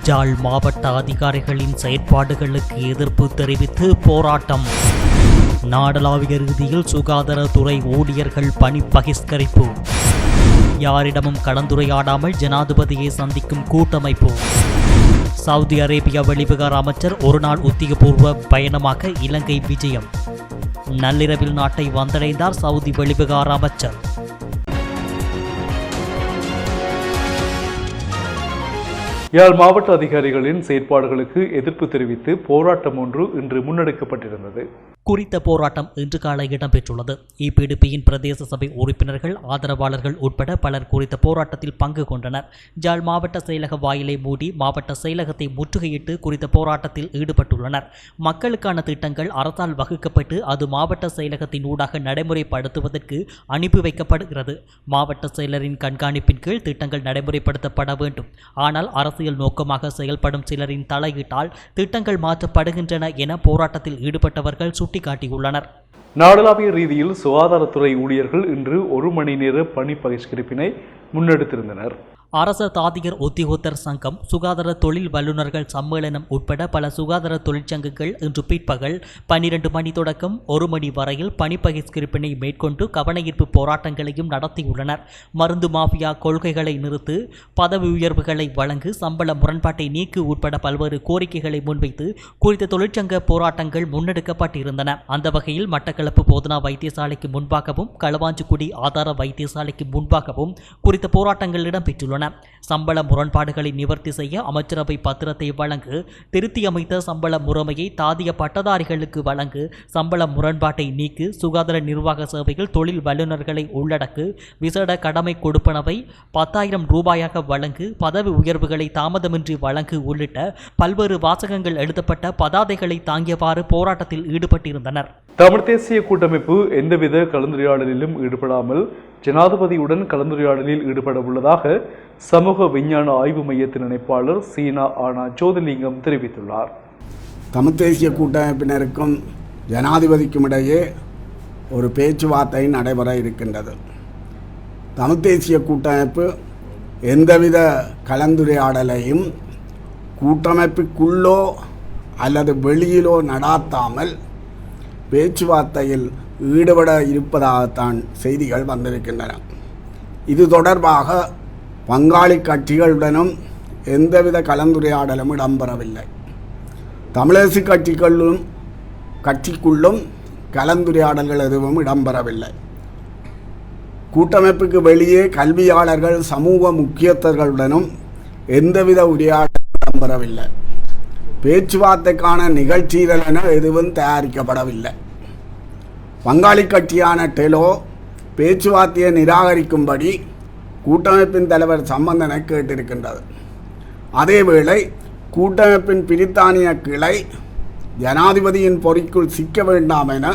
யாழ் மாவட்ட அதிகாரிகளின் செயற்பாடுகளுக்கு எதிர்ப்பு தெரிவித்து போராட்டம். நாடளாவிய ரீதியில் சுகாதாரத்துறை ஊழியர்கள் பணி பகிஷ்கரிப்பு. யாரிடமும் கலந்துரையாடாமல் ஜனாதிபதியை சந்திக்கும் கூட்டமைப்பு. சவுதி அரேபியா வெளிவிகார அமைச்சர் ஒருநாள் உத்தியோகபூர்வ பயணமாக இலங்கை விஜயம். நள்ளிரவில் நாட்டை வந்தடைந்தார் சவுதி வெளிவிகார அமைச்சர். யாழ் மாவட்ட அதிகாரிகளின் செயற்பாடுகளுக்கு எதிர்ப்பு தெரிவித்து போராட்டம் ஒன்று இன்று முன்னெடுக்கப்பட்டிருந்தது. குறித்த போராட்டம் இன்று காலை இடம்பெற்றுள்ளது. இபிடிபியின் பிரதேச சபை உறுப்பினர்கள், ஆதரவாளர்கள் உட்பட பலர் குறித்த போராட்டத்தில் பங்கு கொண்டனர். யாழ் மாவட்ட செயலக வாயிலை மூடி மாவட்ட செயலகத்தை முற்றுகையிட்டு குறித்த போராட்டத்தில் ஈடுபட்டுள்ளனர். மக்களுக்கான திட்டங்கள் அரசால் வகுக்கப்பட்டு அது மாவட்ட செயலகத்தின் ஊடாக நடைமுறைப்படுத்துவதற்கு அனுப்பி வைக்கப்படுகிறது. மாவட்ட செயலரின் கண்காணிப்பின் கீழ் திட்டங்கள் நடைமுறைப்படுத்தப்பட வேண்டும். ஆனால் அரசியல் நோக்கமாக செயல்படும் சிலரின் தலையீட்டால் திட்டங்கள் மாற்றப்படுகின்றன என போராட்டத்தில் ஈடுபட்டவர்கள் சுட்டிக்காட்டியுள்ளனர். நாடளாவிய ரீதியில் சுகாதாரத்துறை ஊழியர்கள் இன்று 1 மணி நேர பணி பகிஷ்கரிப்பினை முன்னெடுத்திருந்தனர். அரச தாதியர் உத்தியோகத்தர் சங்கம், சுகாதார தொழில் வல்லுநர்கள் சம்மேளனம் உட்பட பல சுகாதார தொழிற்சங்கங்கள் இன்று பிற்பகல் 12 மணி தொடக்கம் 1 மணி வரையில் பணி பகிஷ்கரிப்பினை மேற்கொண்டு கவனஈர்ப்பு போராட்டங்களையும் நடத்தியுள்ளனர். மருந்து மாஃபியா கொள்கைகளை நிறுத்து, பதவி உயர்வுகளை வழங்கு, சம்பள முரண்பாட்டை நீக்கு உட்பட பல்வேறு கோரிக்கைகளை முன்வைத்து குறித்த தொழிற்சங்க போராட்டங்கள் முன்னெடுக்கப்பட்டிருந்தன. அந்த வகையில் மட்டக்களப்பு போதனா வைத்தியசாலைக்கு முன்பாகவும் களுவாஞ்சிக்குடி ஆதார வைத்தியசாலைக்கு முன்பாகவும் குறித்த போராட்டங்கள் இடம்பெற்றுள்ளன. சம்பள முரண்பாடுகளை நிவர்த்தி செய்ய அமைச்சரவை பத்திரத்தை வழங்கு, திருத்தி அமைத்த சம்பள முறைமையை தாதிய பட்டதாரிகளுக்கு வழங்கு, சம்பள முரண்பாட்டை நீக்கு, சுகாதார நிர்வாக சேவையில் தொழில் வல்லுநர்களை உள்ளடக்கு, விசேட கடமை கொடுப்பனவை 10,000 ரூபாயாக வழங்கு, பதவி உயர்வுகளை தாமதமின்றி வழங்கு உள்ளிட்ட பல்வேறு வாசகங்கள் எழுதப்பட்ட பதாதைகளை தாங்கியவாறு போராட்டத்தில் ஈடுபட்டிருந்தனர். தமிழ் தேசிய கூட்டமைப்பு எந்தவித கலந்துரையாடலிலும் ஈடுபடாமல் ஜனாதிபதியுடன் கலந்துரையாடலில் ஈடுபட உள்ளதாக சமூக விஞ்ஞான ஆய்வு மையத்தின் இணைப்பாளர் சீனா ஆனா ஜோதிலிங்கம் தெரிவித்துள்ளார். தமிழ் தேசிய கூட்டமைப்பினருக்கும் ஜனாதிபதிக்கும் இடையே ஒரு பேச்சுவார்த்தை நடைபெற இருக்கின்றது. தமிழ் தேசிய கூட்டமைப்பு எந்தவித கலந்துரையாடலையும் கூட்டமைப்புக்குள்ளோ அல்லது வெளியிலோ நடாத்தாமல் பேச்சுவார்த்தையில் ஈடுபட இருப்பதாகத்தான் செய்திகள் வந்திருக்கின்றன. இது தொடர்பாக பங்காளி கட்சிகளுடனும் எந்தவித கலந்துரையாடலும் இடம்பெறவில்லை. தமிழரசு கட்சிக்குள்ளும் கலந்துரையாடல்கள் எதுவும் இடம்பெறவில்லை. கூட்டமைப்புக்கு வெளியே கல்வியாளர்கள், சமூக முக்கியஸ்தர்களுடனும் எந்தவித உரையாடலும் இடம்பெறவில்லை. பேச்சுவார்த்தைக்கான நிகழ்ச்சிகள் என எதுவும் தயாரிக்கப்படவில்லை. பங்காளி கட்சியான டெலோ பேச்சுவார்த்தையை நிராகரிக்கும்படி கூட்டமைப்பின் தலைவர் சம்பந்தனை கேட்டிருக்கின்றது. அதேவேளை கூட்டமைப்பின் பிரித்தானிய கிளை ஜனாதிபதியின் பொறிக்குள் சிக்க வேண்டாம் என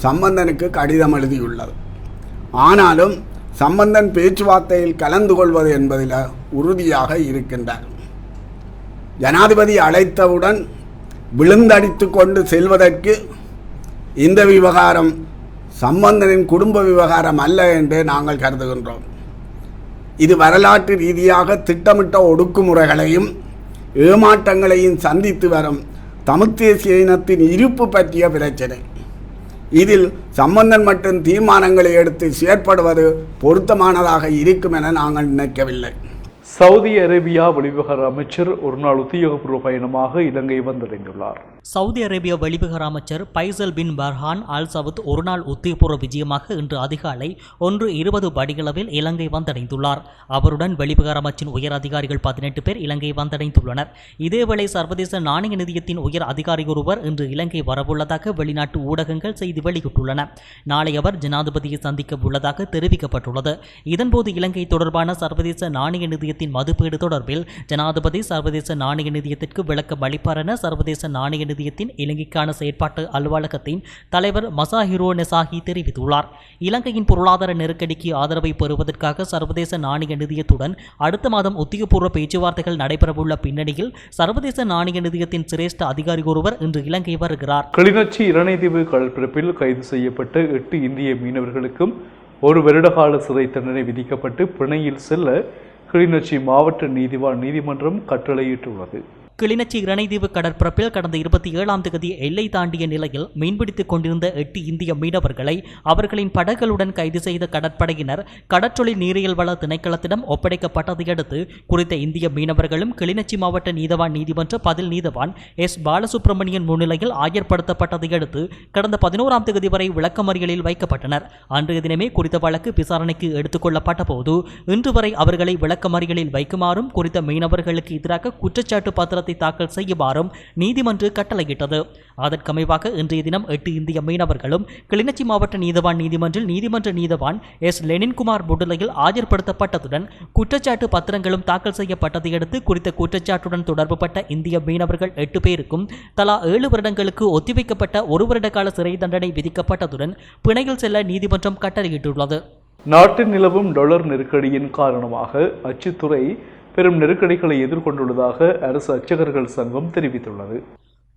சம்பந்தனுக்கு கடிதம் எழுதியுள்ளது. ஆனாலும் சம்பந்தன் பேச்சுவார்த்தையில் கலந்து கொள்வது என்பதில் உறுதியாக இருக்கின்றார். ஜனாதிபதி அழைத்தவுடன் விழுந்தடித்து கொண்டு செல்வதற்கு இந்த விவகாரம் சம்பந்தனின் குடும்ப விவகாரம் அல்ல என்று நாங்கள் கருதுகின்றோம். இது வரலாற்று ரீதியாக திட்டமிட்ட ஒடுக்குமுறைகளையும் ஏமாற்றங்களையும் சந்தித்து வரும் தமிழ் தேசிய இனத்தின் இருப்பு பற்றிய பிரச்சனை. இதில் சம்பந்தன் மற்றும் தீர்மானங்களை எடுத்து செயற்படுவது பொருத்தமானதாக இருக்கும் என நாங்கள் நினைக்கவில்லை. சவுதி அரேபியா வெளிவிகார அமைச்சர் ஒரு நாள் உத்தியோகபூர்வ பயணமாக இலங்கை வந்தடைந்துள்ளார். சவுதி அரேபியா வெளிவிகார அமைச்சர் பைசல் பின் பர்ஹான் அல் சவுத் ஒருநாள் உத்தியோகபூர்வ விஜயமாக இன்று அதிகாலை 1:20 படிகளவில் இலங்கை வந்தடைந்துள்ளார். அவருடன் வெளிவிகார அமைச்சின் உயர் அதிகாரிகள் 18 பேர் இலங்கை வந்தடைந்துள்ளனர். இதேவேளை சர்வதேச நாணய நிதியத்தின் உயர் அதிகாரி ஒருவர் இன்று இலங்கை வரவுள்ளதாக வெளிநாட்டு ஊடகங்கள் செய்தி வெளியிட்டுள்ளன. நாளை அவர் ஜனாதிபதியை சந்திக்க உள்ளதாக தெரிவிக்கப்பட்டுள்ளது. இதன்போது இலங்கை தொடர்பான சர்வதேச நாணய நிதியத்தின் மதிப்பீடு தொடர்பில் ஜனாதிபதி சர்வதேச நாணய நிதியத்திற்கு விளக்கம் அளிப்பார் என சர்வதேச நாணய நிதியத்தின் இலங்கைக்கான செயற்பாட்டு அலுவலகத்தின் தலைவர் மசாஹிரோ நெசாஹி தெரிவித்துள்ளார். இலங்கையின் பொருளாதார நெருக்கடிக்கு ஆதரவை பெறுவதற்காக சர்வதேச நாணய நிதியத்துடன் அடுத்த மாதம் உத்தியோகபூர்வ பேச்சுவார்த்தைகள் நடைபெறவுள்ள பின்னணியில் சர்வதேச நாணய நிதியத்தின் சிரேஷ்ட அதிகாரி ஒருவர் இன்று இலங்கை வருகிறார். கிளிநொச்சி இரணைதீவு கடற்பரப்பில் கைது செய்யப்பட்ட 8 இந்திய மீனவர்களுக்கும் 1 வருடகால சிறை தண்டனை விதிக்கப்பட்டு பிணையில் செல்ல கிளிநொச்சி மாவட்ட நீதிவான் நீதிமன்றம் கட்டளையிட்டுள்ளது. கிளிநொச்சி இணைதீவு கடற்பரப்பில் கடந்த 27ஆம் தேதி எல்லை தாண்டிய நிலையில் மீன்பிடித்துக் கொண்டிருந்த 8 இந்திய மீனவர்களை அவர்களின் படகுகளுடன் கைது செய்த கடற்படையினர் கடற்றொழில் நீரியல் வள திணைக்களத்திடம் ஒப்படைக்கப்பட்டதை அடுத்து குறித்த இந்திய மீனவர்களும் கிளிநொச்சி மாவட்ட நீதவான் நீதிமன்ற பதில் நீதவான் எஸ். பாலசுப்ரமணியன் முன்னிலையில் ஆயர்படுத்தப்பட்டதை அடுத்து கடந்த 11ஆம் தேதி வரை விளக்கமறியலில் வைக்கப்பட்டனர். அன்றைய தினமே குறித்த வழக்கு விசாரணைக்கு எடுத்துக் கொள்ளப்பட்ட போது இன்று வரை அவர்களை விளக்கமறியலில் வைக்குமாறும் குறித்த மீனவர்களுக்கு எதிராக குற்றச்சாட்டு பத்திரத்தை தாக்கல் செய்யுமாறும் நீதிமன்றம் கட்டளையிட்டது. அதற்கமைவாக இன்றைய தினம் 8 இந்திய மீனவர்களும் கிளிநொச்சி மாவட்ட நீதவான் நீதிமன்றில் நீதிமன்ற நீதவான் எஸ். லெனின்குமார் முன்னிலையில் ஆஜர்படுத்தப்பட்டதுடன் குற்றச்சாட்டு பத்திரங்களும் தாக்கல் செய்யப்பட்டதை அடுத்து குறித்த குற்றச்சாட்டுடன் தொடர்புபட்ட இந்திய மீனவர்கள் 8 பேருக்கும் தலா 7 வருடங்களுக்கு ஒத்திவைக்கப்பட்ட 1 வருட கால சிறை தண்டனை விதிக்கப்பட்டதுடன் பிணையில் செல்ல நீதிமன்றம் கட்டளையிட்டுள்ளது. நாட்டில் நிலவும் டாலர் நெருக்கடியின் காரணமாக அச்சுத்துறை பெரும் நெருக்கடிகளை எதிர்கொண்டுள்ளதாக அரசு அச்சகர்கள் சங்கம் தெரிவித்துள்ளது.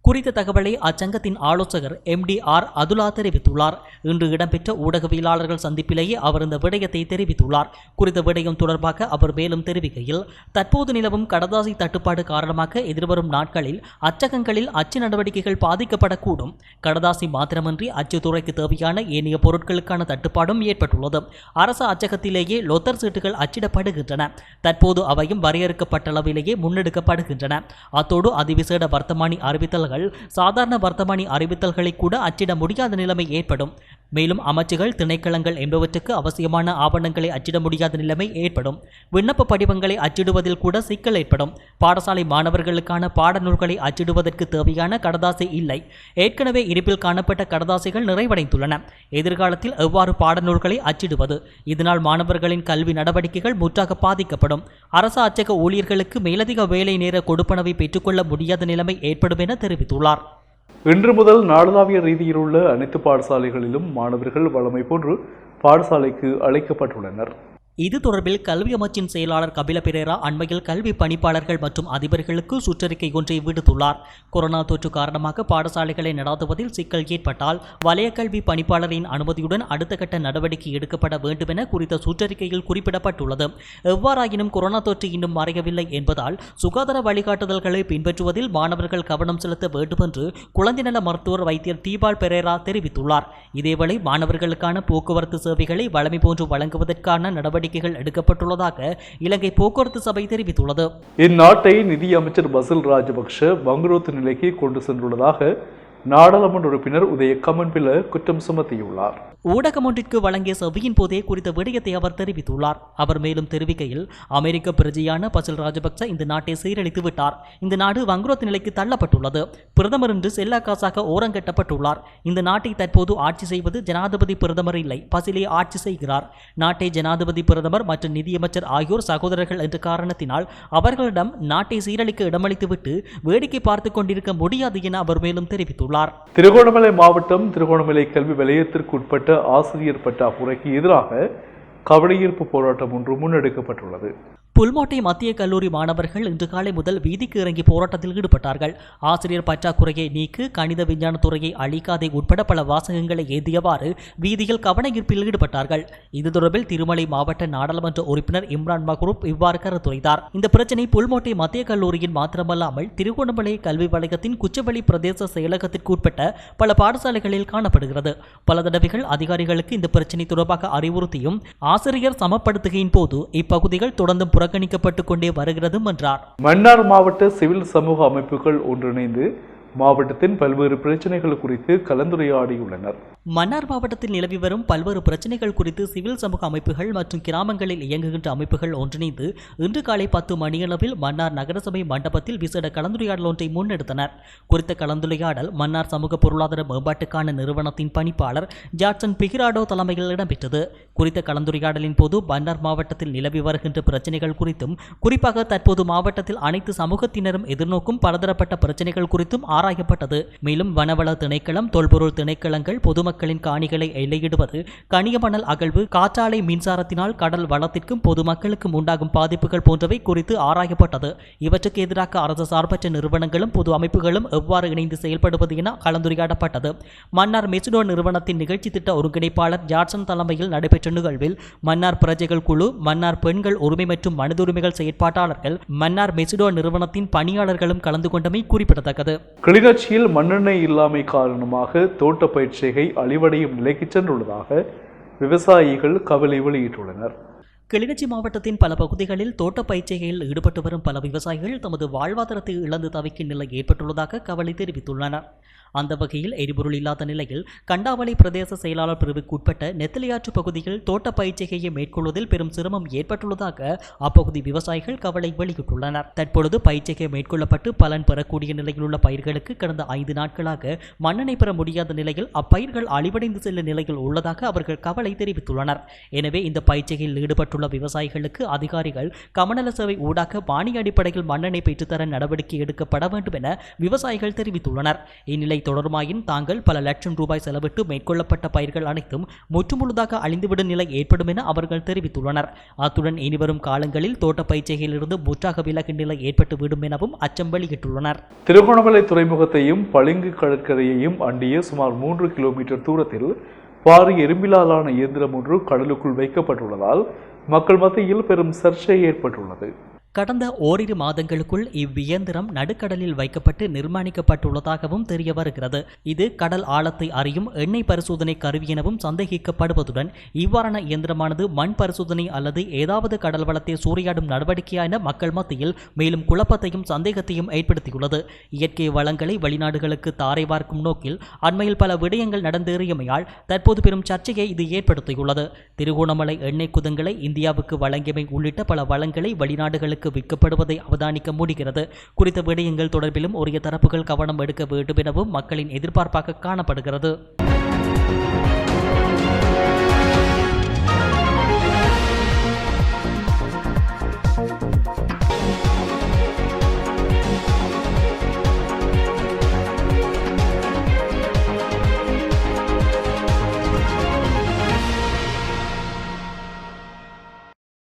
குறித்த தகவலை அச்சங்கத்தின் ஆலோசகர் MD.R. அதுலா தெரிவித்துள்ளார். இன்று இடம்பெற்ற ஊடகவியலாளர்கள் சந்திப்பிலேயே அவர் இந்த விடயத்தை தெரிவித்துள்ளார். குறித்த விடயம் தொடர்பாக அவர் மேலும் தெரிவிக்கையில், தற்போது நிலவும் கடதாசி தட்டுப்பாடு காரணமாக எதிர்வரும் நாட்களில் அச்சகங்களில் அச்சு நடவடிக்கைகள் பாதிக்கப்படக்கூடும். கடதாசி மாத்திரமின்றி அச்சுத்துறைக்கு தேவையான ஏனைய பொருட்களுக்கான தட்டுப்பாடும் ஏற்பட்டுள்ளது. அரசு அச்சகத்திலேயே லொத்தர் சீட்டுகள் அச்சிடப்படுகின்றன. தற்போது அவையும் வரையறுக்கப்பட்ட அளவிலேயே முன்னெடுக்கப்படுகின்றன. அத்தோடு அதிவிசேட வர்த்தமானி அறிவித்தல்கள் சாதாரண வர்த்தமானி அறிவித்தல்களை கூட அச்சிட முடியாத நிலைமை ஏற்படும். மேலும் அமைச்சுகள் திணைக்களங்கள் என்பவற்றுக்கு அவசியமான ஆவணங்களை அச்சிட முடியாத நிலைமை ஏற்படும். விண்ணப்ப படிவங்களை அச்சிடுவதில் கூட சிக்கல் ஏற்படும். பாடசாலை மாணவர்களுக்கான பாடநூல்களை அச்சிடுவதற்கு தேவையான கடதாசி இல்லை. ஏற்கனவே இருப்பில் காணப்பட்ட கடதாசிகள் நிறைவடைந்துள்ளன. எதிர்காலத்தில் எவ்வாறு பாடநூல்களை அச்சிடுவது? இதனால் மாணவர்களின் கல்வி நடவடிக்கைகள் முற்றாக பாதிக்கப்படும். அரசு அச்சக ஊழியர்களுக்கு மேலதிக வேலை நேர கொடுப்பனவை பெற்றுக்கொள்ள முடியாத நிலைமை ஏற்படும் என தெரிவித்துள்ளார். இன்று முதல் நாடளாவிய ரீதியில் உள்ள அனைத்து பாடசாலைகளிலும் மாணவர்கள் வழமை போன்று பாடசாலைக்கு அழைக்கப்பட்டுள்ளனர். இது தொடர்பில் கல்வி அமைச்சின் செயலாளர் கபில பெரேரா அண்மையில் கல்வி பணிப்பாளர்கள் மற்றும் அதிபர்களுக்கு சுற்றறிக்கை ஒன்றை விடுத்துள்ளார். கொரோனா தொற்று காரணமாக பாடசாலைகளை நடாத்துவதில் சிக்கல் ஏற்பட்டால் வலய கல்வி பணிப்பாளரின் அனுமதியுடன் அடுத்த கட்ட நடவடிக்கை எடுக்கப்பட வேண்டும் என குறித்த சுற்றறிக்கையில் குறிப்பிடப்பட்டுள்ளது. எவ்வாறாயினும் கொரோனா தொற்று இன்னும் மறையவில்லை என்பதால் சுகாதார வழிகாட்டுதல்களை பின்பற்றுவதில் மாணவர்கள் கவனம் செலுத்த வேண்டும் என்று குழந்தை நல மருத்துவர் வைத்தியர் தீபால் பெரேரா தெரிவித்துள்ளார். இதேவேளை மாணவர்களுக்கான போக்குவரத்து சேவைகளை வழமை போன்று வழங்குவதற்கான நடவடிக்கை எடுக்கப்பட்டுள்ளதாக இலங்கை போக்குவரத்து சபை தெரிவித்துள்ளது. இந்நாட்டை நிதி அமைச்சர் பசில் ராஜபக்ஷ வங்குரோத்து நிலைக்கு கொண்டு சென்றுள்ளதாக நாடாளுமன்ற உறுப்பினர் உதய கமன்பில குற்றம் சுமத்தியுள்ளார். ஊடகம் ஒன்றிற்கு வழங்கிய செவ்வியின் போதே குறித்த விடயத்தை அவர் தெரிவித்துள்ளார். அவர் மேலும் தெரிவிக்கையில், அமெரிக்க பிரஜையான பசில் ராஜபக்ச இந்த நாட்டை சீரழித்து விட்டார். இந்த நாடு வங்குரோத்து நிலைக்கு தள்ளப்பட்டுள்ளது. பிரதமர் என்று செல்லா காசாக ஓரங்கட்டப்பட்டுள்ளார். இந்த நாட்டை தற்போது ஆட்சி செய்வது ஜனாதிபதி பிரதமர் இல்லை, பசிலே ஆட்சி செய்கிறார். நாட்டை ஜனாதிபதி பிரதமர் மற்றும் நிதியமைச்சர் ஆகியோர் சகோதரர்கள் என்ற காரணத்தினால் அவர்களிடம் நாட்டை சீரழிக்க இடமளித்துவிட்டு வேடிக்கை பார்த்து கொண்டிருக்க முடியாது என அவர் மேலும் தெரிவித்துள்ளார். திருகோணமலை மாவட்டம் திருகோணமலை கல்வி வலயத்திற்கு உட்பட்ட ஆசிரியர் பற்றாக்குறைக்கு எதிராக கவனஈர்ப்பு போராட்டம் ஒன்று முன்னெடுக்கப்பட்டுள்ளது. புல்மோட்டை மத்திய கல்லூரி மாணவர்கள் இன்று காலை முதல் வீதிக்கு இறங்கி போராட்டத்தில் ஈடுபட்டார்கள். ஆசிரியர் பற்றாக்குறையை நீக்கு, கணித விஞ்ஞான துறையை அழிக்காதே உட்பட பல வாசகங்களை ஏந்தியவாறு வீதியில் கவன ஈர்ப்பில் ஈடுபட்டார்கள். இது தொடர்பில் திருமலை மாவட்ட நாடாளுமன்ற உறுப்பினர் இம்ரான் மக்ரூப் இவ்வாறு கருத்துரைத்தார். இந்த பிரச்சினை புல்மோட்டை மத்திய கல்லூரியின் மாத்திரமல்லாமல் திருகோணமலை கல்வி வலயத்தின் குச்சவெளி பிரதேச செயலகத்திற்கு உட்பட்ட பல பாடசாலைகளில் காணப்படுகிறது. பல தடவைகள் அதிகாரிகளுக்கு இந்த பிரச்சினை தொடர்பாக அறிவுறுத்தியும் ஆசிரியர் சமப்படுத்துகையின் போது இப்பகுதிகள் தொடர்ந்து புறக்கணிக்கப்பட்டுக் கொண்டே வருகிறது என்றார். மன்னார் மாவட்ட சிவில் சமூக அமைப்புகள் ஒன்றிணைந்து மாவட்டத்தின் பல்வேறு பிரச்சனைகள் குறித்து கலந்துரையாடியுள்ளனர். மன்னார் மாவட்டத்தில் நிலவி வரும் பல்வேறு பிரச்சனைகள் குறித்து சிவில் சமூக அமைப்புகள் மற்றும் கிராமங்களில் இயங்குகின்ற அமைப்புகள் ஒன்றிணைந்து இன்று காலை 10 மணியளவில் மன்னார் நகரசபை மண்டபத்தில் விசேட கலந்துரையாடல் ஒன்றை முன்னெடுத்தனர். குறித்த கலந்துரையாடல் மன்னார் சமூக பொருளாதார மேம்பாட்டுக்கான நிறுவனத்தின் பணிப்பாளர் ஜாட்சன் பிகிராடோ தலைமையில் இடம்பெற்றது. குறித்த கலந்துரையாடலின் போது மன்னார் மாவட்டத்தில் நிலவி வருகின்ற பிரச்சனைகள் குறித்தும் குறிப்பாக தற்போது மாவட்டத்தில் அனைத்து சமூகத்தினரும் எதிர்நோக்கும் பலதரப்பட்ட பிரச்சனைகள் குறித்தும் ஆராயப்பட்டது. மேலும் வனவள திணைக்களம், தொல்பொருள் திணைக்களங்கள், பொதுமக்கள் பொதுமக்களின் காணிகளை எல்லையிடுவது, கனியமணல் அகழ்வு, காற்றாலை மின்சாரத்தினால் கடல் வளத்திற்கும் பொதுமக்களுக்கும் உண்டாகும் பாதிப்புகள் போன்றவை குறித்து ஆராயப்பட்டது. இவற்றுக்கு எதிராக அரசு சார்பற்ற நிறுவனங்களும் பொது அமைப்புகளும் எவ்வாறு இணைந்து செயல்படுவது என கலந்துரையாடப்பட்டது. மன்னார் மெசிடோ நிறுவனத்தின் நிகழ்ச்சி திட்ட ஒருங்கிணைப்பாளர் ஜாட்சன் தலைமையில் நடைபெற்ற நிகழ்வில் மன்னார் பிரஜைகள் குழு, மன்னார் பெண்கள் உரிமை மற்றும் மனித உரிமைகள் செயற்பாட்டாளர்கள், மன்னார் மெசிடோ நிறுவனத்தின் பணியாளர்களும் கலந்து கொண்டமை குறிப்பிடத்தக்கது. கிளிநொச்சியில் மண்ணெண்ணெய் இல்லாமை காரணமாக தோட்ட பயிர்ச்செய்கை அழிவடையும் நிலைக்கு சென்றுள்ளதாக விவசாயிகள் கவலை வெளியிட்டுள்ளனர். கிளிநொச்சி மாவட்டத்தின் பல பகுதிகளில் தோட்ட பயிர்ச்செய்கையில் ஈடுபட்டு வரும் பல விவசாயிகள் தமது வாழ்வாதாரத்தை இழந்து தவிக்கும் நிலை ஏற்பட்டுள்ளதாக கவலை தெரிவித்துள்ளனர். அந்த வகையில் எரிபொருள் இல்லாத நிலையில் கண்டாவளை பிரதேச செயலாளர் பிரிவுக்கு உட்பட்ட நெத்திலியாற்று பகுதியில் தோட்ட பயிர்ச்செய்கையை மேற்கொள்வதில் பெரும் சிரமம் ஏற்பட்டுள்ளதாக அப்பகுதி விவசாயிகள் கவலை வெளியிட்டுள்ளனர். தற்பொழுது பயிர்ச்செய்கை மேற்கொள்ளப்பட்டு பலன் பெறக்கூடிய நிலையில் உள்ள பயிர்களுக்கு கடந்த 5 நாட்களாக மண்ணெண்ணெய் பெற முடியாத நிலையில் அப்பயிர்கள் அழிவடைந்து செல்லும் நிலையில் உள்ளதாக அவர்கள் கவலை தெரிவித்துள்ளனர். எனவே இந்த பயிர்ச்செய்கையில் ஈடுபட்டுள்ள விவசாயிகளுக்கு அதிகாரிகள் கமநல சேவை ஊடாக மானிய அடிப்படையில் மண்ணெண்ணெய் பெற்றுத்தர நடவடிக்கை எடுக்கப்பட வேண்டும் என விவசாயிகள் தெரிவித்துள்ளனர். இந்நிலை தொடருமாயின் தாங்கள் பல லட்சம் ரூபாய் செலவிட்டு மேற்கொள்ளப்பட்ட பயிர்கள் அனைத்தும் முற்றுமுழுதாக அழிந்துவிடும் நிலை ஏற்படும் என அவர்கள் தெரிவித்துள்ளனர். அத்துடன் இனிவரும் காலங்களில் தோட்ட பயிர்ச்செய்கையிலிருந்து முற்றாக விலகும் நிலை ஏற்பட்டுவிடும் எனவும் அச்சம் வெளியிட்டுள்ளனர். திருகோணமலை துறைமுகத்தையும் பளிங்கு கடற்கரையையும் அண்டிய சுமார் 3 கிலோமீட்டர் தூரத்தில் பாரிய எறும்பிலாலான இயந்திரம் ஒன்று கடலுக்குள் வைக்கப்பட்டுள்ளதால் மக்கள் மத்தியில் பெரும் சர்ச்சை ஏற்பட்டுள்ளது. கடந்த ஓரிரு மாதங்களுக்குள் இவ்வியந்திரம் நடுக்கடலில் வைக்கப்பட்டு நிர்மாணிக்கப்பட்டுள்ளதாகவும் தெரிய வருகிறது. இது கடல் ஆழத்தை அறியும் எண்ணெய் பரிசோதனை கருவி எனவும் சந்தேகிக்கப்படுவதுடன் இவ்வாறான இயந்திரமானது மண் பரிசோதனை அல்லது ஏதாவது கடல் வளத்தை சூறையாடும் நடவடிக்கையா என மக்கள் மத்தியில் மேலும் குழப்பத்தையும் சந்தேகத்தையும் ஏற்படுத்தியுள்ளது. இயற்கை வளங்களை வெளிநாடுகளுக்கு தாரை பார்க்கும் நோக்கில் அண்மையில் பல விடயங்கள் நடந்தேறியமையால் தற்போது பெரும் சர்ச்சையை இது ஏற்படுத்தியுள்ளது. திருகோணமலை எண்ணெய் குதங்களை இந்தியாவுக்கு வழங்கியமை உள்ளிட்ட பல வளங்களை வெளிநாடுகளுக்கு விற்கப்படுவதை அவதானிக்க முடிகிறது. குறித்த விடயங்கள் தொடர்பிலும் உரிய தரப்புகள் கவனம் எடுக்க வேண்டும் எனவும் மக்களின் எதிர்பார்ப்பாக காணப்படுகிறது.